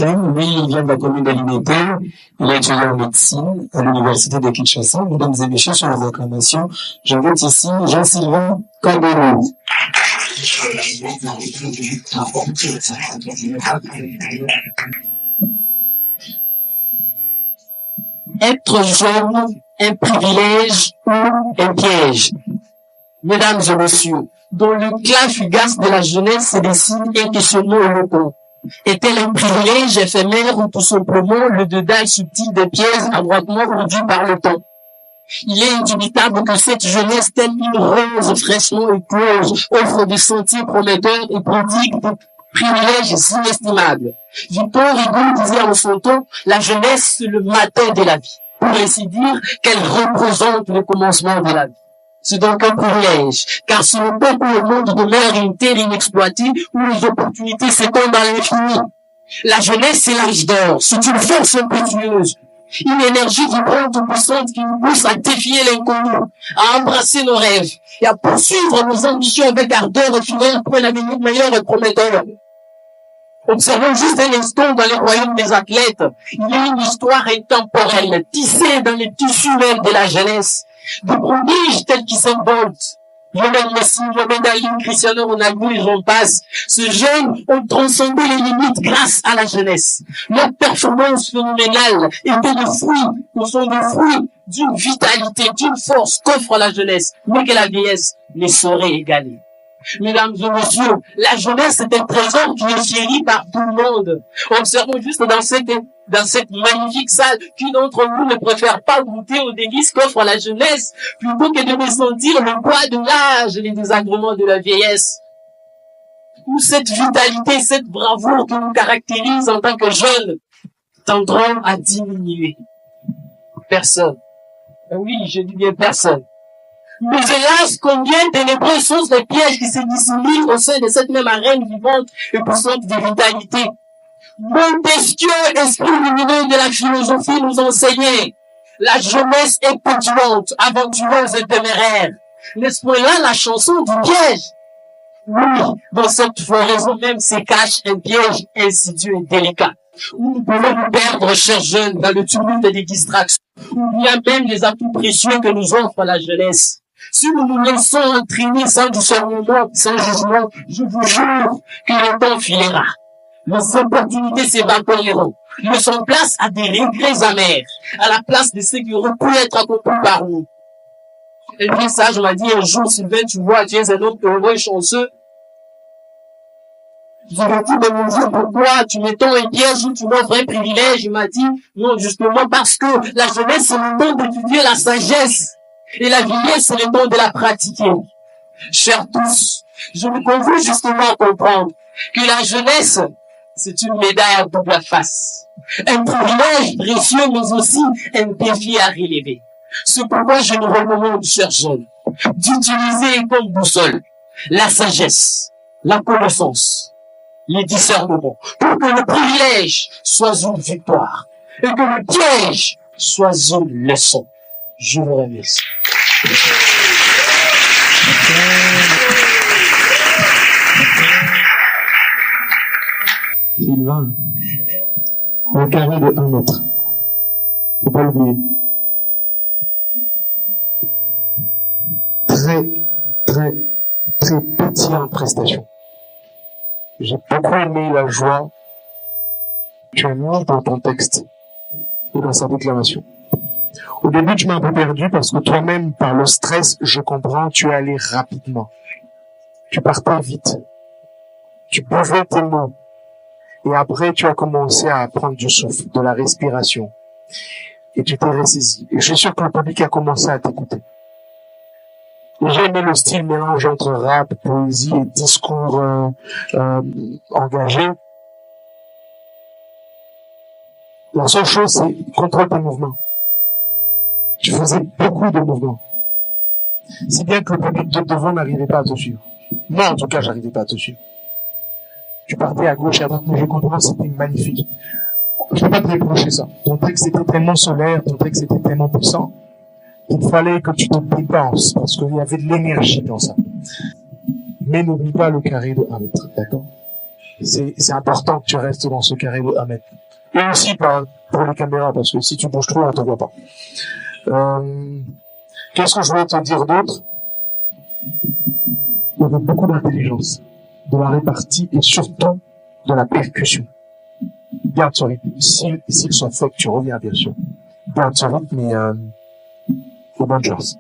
africaine. Lui, il vient de la commune d'Alimentaire. Il est étudiant en médecine à l'université de Kinshasa. Mesdames et messieurs, sur les acclamations, j'invite ici Jean-Sylvain Cordero. Être jeune, un privilège ou un piège. Mesdames et messieurs, dans le cas fugace de la jeunesse se dessine un questionnement éloquent. Est-elle un privilège éphémère ou tout simplement le dédale subtil des pièges adroitement produits par le temps? Il est indubitable que cette jeunesse, telle une rose fraîchement éclose, offre des sentiers prometteurs et prodigue des privilèges inestimables. Victor Hugo disait en son temps, la jeunesse, c'est le matin de la vie. Pour ainsi dire, qu'elle représente le commencement de la vie. C'est donc un privilège, car ce n'est pas que le monde demeure une terre inexploitée où les opportunités s'étendent à l'infini. La jeunesse, c'est l'âge d'or, c'est une force impétueuse, une énergie vibrante et puissante qui nous pousse à défier l'inconnu, à embrasser nos rêves et à poursuivre nos ambitions avec ardeur et finir pour un avenir meilleur et prometteur. Observons juste un instant dans les royaumes des athlètes. Il y a une histoire intemporelle, tissée dans les tissus même de la jeunesse. Des prodiges tels qu'Usain Bolt, Lionel Messi, Mohamed Ali, Cristiano Ronaldo et j'en passe. Ces jeunes ont transcendé les limites grâce à la jeunesse. Leurs performances phénoménales étaient des fruits, ou sont des fruits d'une vitalité, d'une force qu'offre la jeunesse, mais que la vieillesse ne saurait égaler. Mesdames et messieurs, la jeunesse est un trésor qui est chéri par tout le monde. Observons juste dans cette magnifique salle, qui d'entre nous ne préfère pas goûter aux délices qu'offre la jeunesse, plutôt que de ressentir le poids de l'âge et les désagréments de la vieillesse. Où cette vitalité, cette bravoure qui nous caractérise en tant que jeunes, tendront à diminuer. Personne. Oui, je dis bien personne. Mais hélas, combien ténébreux sont les pièges qui se dissimulent au sein de cette même arène vivante et puissante de vitalité. Montesquieu, esprit lumineux de la philosophie, nous enseignait. La jeunesse est pétulante, aventureuse et téméraire. N'est-ce pas là la chanson du piège? Oui, dans cette floraison même se cache un piège insidieux et délicat, où nous pouvons nous perdre, chers jeunes, dans le tumulte des distractions, où il y a même des atouts précieux que nous offre la jeunesse. Si nous nous laissons entraîner sans discernement, sans jugement, je vous jure que le temps filera. Les opportunités s'évaporeront, laissant place à des regrets amers, à la place de ce qui aurait pu être accompli par nous. Et bien ça, je m'a dit un jour, Sylvain, tu vois, tu es un homme heureux et chanceux. Je lui ai dit, mais mon Dieu, pourquoi tu m'étends un piège ou tu m'offres un privilège? Il m'a dit, non, justement parce que la jeunesse, c'est le temps d'étudier la sagesse. Et la vieillesse, c'est le temps de la pratiquer. Chers tous, je vous convie justement à comprendre que la jeunesse, c'est une médaille à double face. Un privilège précieux, mais aussi un défi à relever. C'est pourquoi je nous recommande, chers jeunes, d'utiliser comme boussole la sagesse, la connaissance, les discernements, pour que le privilège soit une victoire et que le piège soit une leçon. Je vous remercie. Sylvain, un carré de 1 mètre. Faut pas l'oublier. Très petit en prestation. J'ai beaucoup aimé la joie que tu as mis dans ton texte et dans sa déclaration. Au début, tu m'as un peu perdu parce que toi-même, par le stress, je comprends, tu es allé rapidement. Tu partais vite. Tu buvais tes mots. Et après, tu as commencé à prendre du souffle, de la respiration. Et tu t'es ressaisi. Et je suis sûr que le public a commencé à t'écouter. J'ai aimé le style mélange entre rap, poésie et discours engagé. La seule chose, c'est contrôle tes mouvements. Tu faisais beaucoup de mouvements. Si bien que le public de devant n'arrivait pas à te suivre. Moi, en tout cas, j'arrivais pas à te suivre. Tu partais à gauche et à droite, mais je comprends, c'était magnifique. Je peux pas te reprocher ça. Ton texte était tellement solaire, ton texte était tellement puissant. Il fallait que tu te dépenses, parce qu'il y avait de l'énergie dans ça. Mais n'oublie pas le carré de 1 mètre, d'accord? c'est important que tu restes dans ce carré de 1 mètre. Et aussi pour les caméras, parce que si tu bouges trop, on te voit pas. Qu'est-ce que je voulais te dire d'autre? Il y avait beaucoup d'intelligence, de la répartie et surtout de la percussion. Garde ce rythme. S'ils sont faits que tu reviens, bien sûr. Garde ce rythme et bonne chance.